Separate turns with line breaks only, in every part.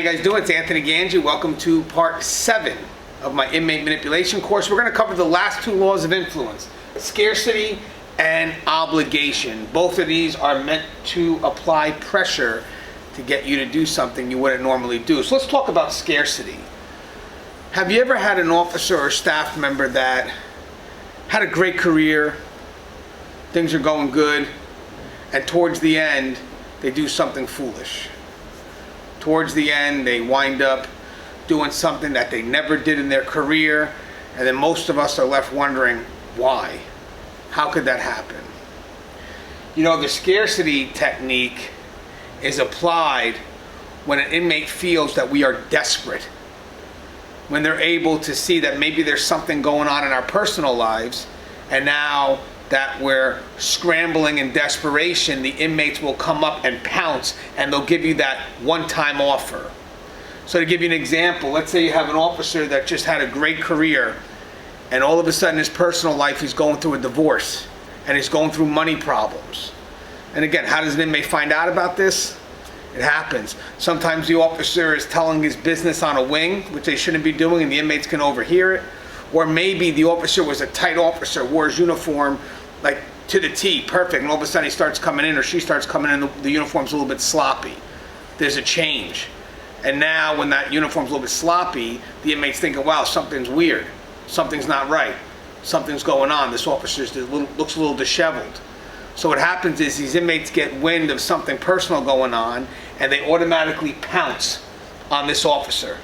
you guys doing? It's Anthony Gangi. Welcome to part 7 of my inmate manipulation course. We're going to cover the last 2 laws of influence, scarcity and obligation. Both of these are meant to apply pressure to get you to do something you wouldn't normally do. So let's talk about scarcity. Have you ever had an officer or staff member that had a great career, things are going good, and towards the end they do something foolish? Towards the end, they wind up doing something that they never did in their career, and then most of us are left wondering, why? How could that happen? You know, the scarcity technique is applied when an inmate feels that we are desperate, when they're able to see that maybe there's something going on in our personal lives, and now that we're scrambling in desperation, the inmates will come up and pounce, and they'll give you that one-time offer. So to give you an example, let's say you have an officer that just had a great career, and all of a sudden in his personal life he's going through a divorce, and he's going through money problems. And again, how does an inmate find out about this? It happens. Sometimes the officer is telling his business on a wing, which they shouldn't be doing, and the inmates can overhear it. Or maybe the officer was a tight officer, wore his uniform like to the T, perfect, and all of a sudden he starts coming in, or she starts coming in, the uniform's a little bit sloppy. There's a change. And now when that uniform's a little bit sloppy, the inmate's thinking, wow, something's weird. Something's not right. Something's going on. This officer looks a little disheveled. So what happens is these inmates get wind of something personal going on, and they automatically pounce on this officer.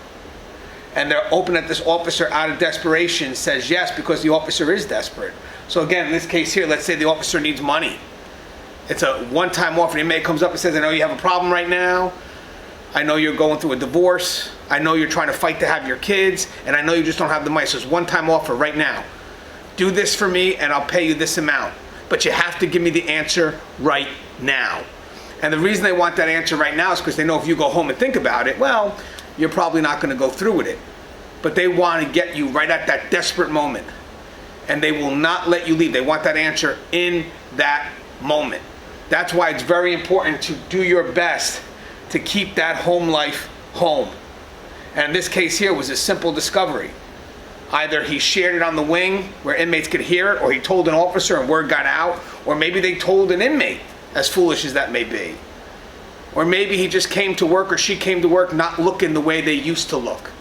And they're hoping that this officer, out of desperation, says yes, because the officer is desperate. So again, in this case here, let's say the officer needs money. It's a one-time offer. The inmate comes up and says, I know you have a problem right now. I know you're going through a divorce. I know you're trying to fight to have your kids. And I know you just don't have the money. So it's one-time offer right now. Do this for me and I'll pay you this amount. But you have to give me the answer right now. And the reason they want that answer right now is because they know if you go home and think about it, well, you're probably not going to go through with it. But they want to get you right at that desperate moment. And they will not let you leave. They want that answer in that moment. That's why it's very important to do your best to keep that home life home. And in this case here was a simple discovery. Either he shared it on the wing where inmates could hear it, or he told an officer and word got out, or maybe they told an inmate, as foolish as that may be. Or maybe he just came to work, or she came to work not looking the way they used to look.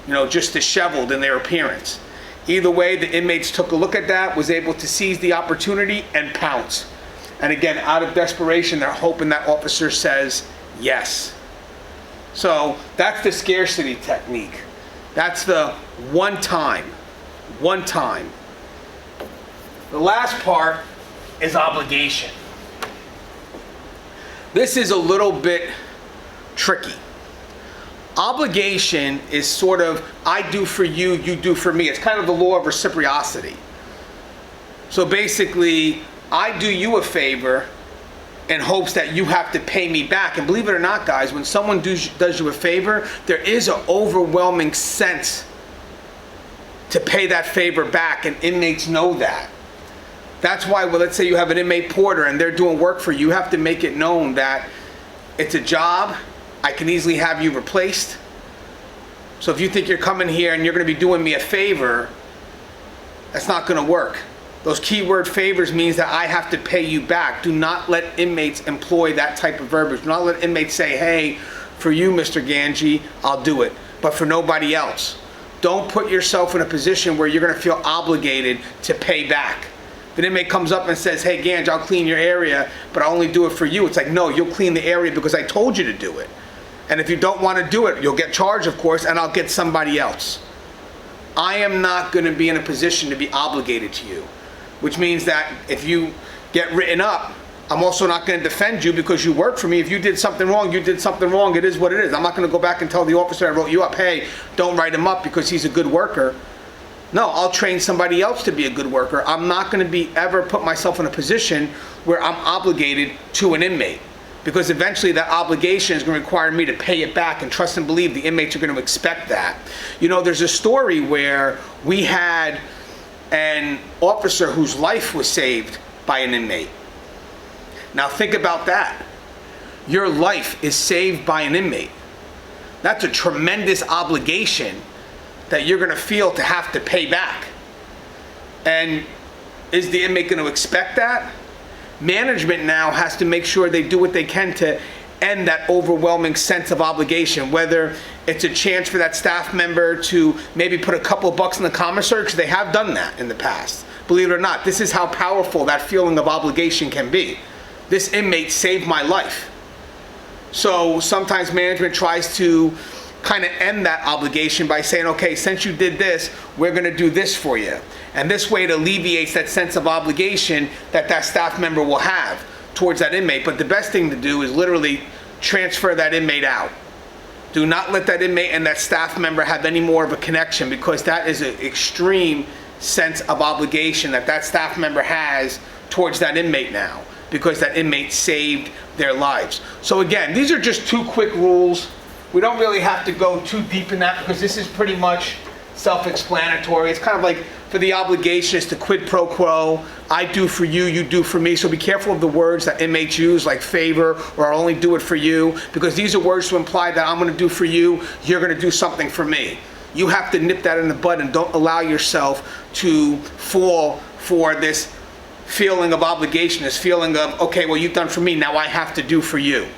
You know, just disheveled in their appearance. Either way, the inmates took a look at that, was able to seize the opportunity and pounce. And again, out of desperation, they're hoping that officer says yes. So that's the scarcity technique. That's the one time. The last part is obligation. This is a little bit tricky. Obligation is sort of, I do for you, you do for me. It's kind of the law of reciprocity. So basically, I do you a favor in hopes that you have to pay me back. And believe it or not, guys, when someone does you a favor, there is an overwhelming sense to pay that favor back, and inmates know that. That's why, well, let's say you have an inmate porter and they're doing work for you, you have to make it known that it's a job. I can easily have you replaced. So if you think you're coming here and you're going to be doing me a favor, that's not going to work. Those keyword favors means that I have to pay you back. Do not let inmates employ that type of verbiage. Do not let inmates say, hey, for you, Mr. Gangi, I'll do it, but for nobody else. Don't put yourself in a position where you're going to feel obligated to pay back. If an inmate comes up and says, hey, Gangi, I'll clean your area, but I'll only do it for you. It's like, no, you'll clean the area because I told you to do it. And if you don't want to do it, you'll get charged, of course, and I'll get somebody else. I am not going to be in a position to be obligated to you, which means that if you get written up, I'm also not going to defend you because you work for me. If you did something wrong, you did something wrong. It is what it is. I'm not going to go back and tell the officer I wrote you up, hey, don't write him up because he's a good worker. No, I'll train somebody else to be a good worker. I'm not going to ever put myself in a position where I'm obligated to an inmate, because eventually that obligation is going to require me to pay it back, and trust and believe the inmates are going to expect that. You know, there's a story where we had an officer whose life was saved by an inmate. Now think about that. Your life is saved by an inmate. That's a tremendous obligation that you're going to feel to have to pay back. And is the inmate going to expect that? Management now has to make sure they do what they can to end that overwhelming sense of obligation, whether it's a chance for that staff member to maybe put a couple of bucks in the commissary, because they have done that in the past. Believe it or not, this is how powerful that feeling of obligation can be. This inmate saved my life. So sometimes management tries to kind of end that obligation by saying, okay, since you did this, we're going to do this for you. And this way it alleviates that sense of obligation that that staff member will have towards that inmate. But the best thing to do is literally transfer that inmate out. Do not let that inmate and that staff member have any more of a connection, because that is an extreme sense of obligation that that staff member has towards that inmate now, because that inmate saved their lives. So again, these are just 2 quick rules. We don't really have to go too deep in that, because this is pretty much self-explanatory. It's kind of like, for the obligation, it's the quid pro quo. I do for you, you do for me. So be careful of the words that inmates use, like favor or I'll only do it for you, because these are words to imply that I'm going to do for you, you're going to do something for me. You have to nip that in the bud and don't allow yourself to fall for this feeling of obligation, this feeling of, okay, well, you've done for me, now I have to do for you.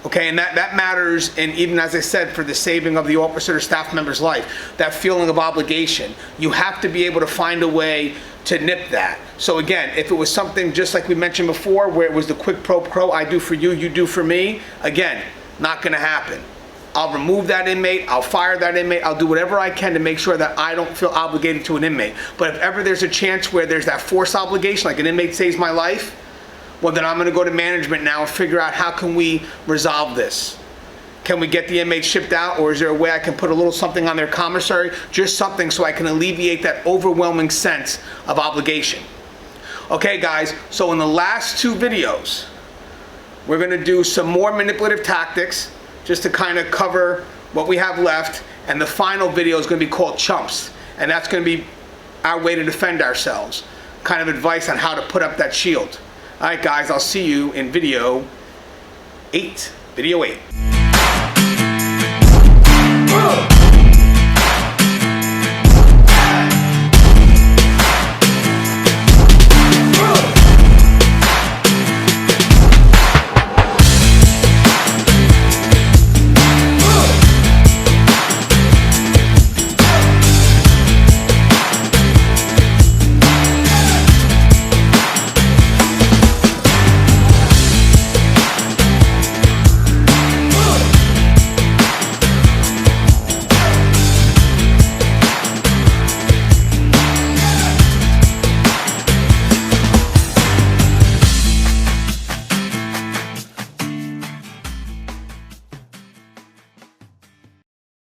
Okay, and that matters, and even as I said, for the saving of the officer or staff member's life, that feeling of obligation. You have to be able to find a way to nip that. So again, if it was something just like we mentioned before, where it was the quid pro quo, I do for you, you do for me, again, not going to happen. I'll remove that inmate, I'll fire that inmate, I'll do whatever I can to make sure that I don't feel obligated to an inmate. But if ever there's a chance where there's that forced obligation, like an inmate saves my life, well, then I'm going to go to management now and figure out how can we resolve this. Can we get the inmate shipped out, or is there a way I can put a little something on their commissary? Just something so I can alleviate that overwhelming sense of obligation. Okay, guys, so in the last 2 videos, we're going to do some more manipulative tactics just to kind of cover what we have left. And the final video is going to be called Chumps. And that's going to be our way to defend ourselves. Kind of advice on how to put up that shield. All right, guys, I'll see you in video 8.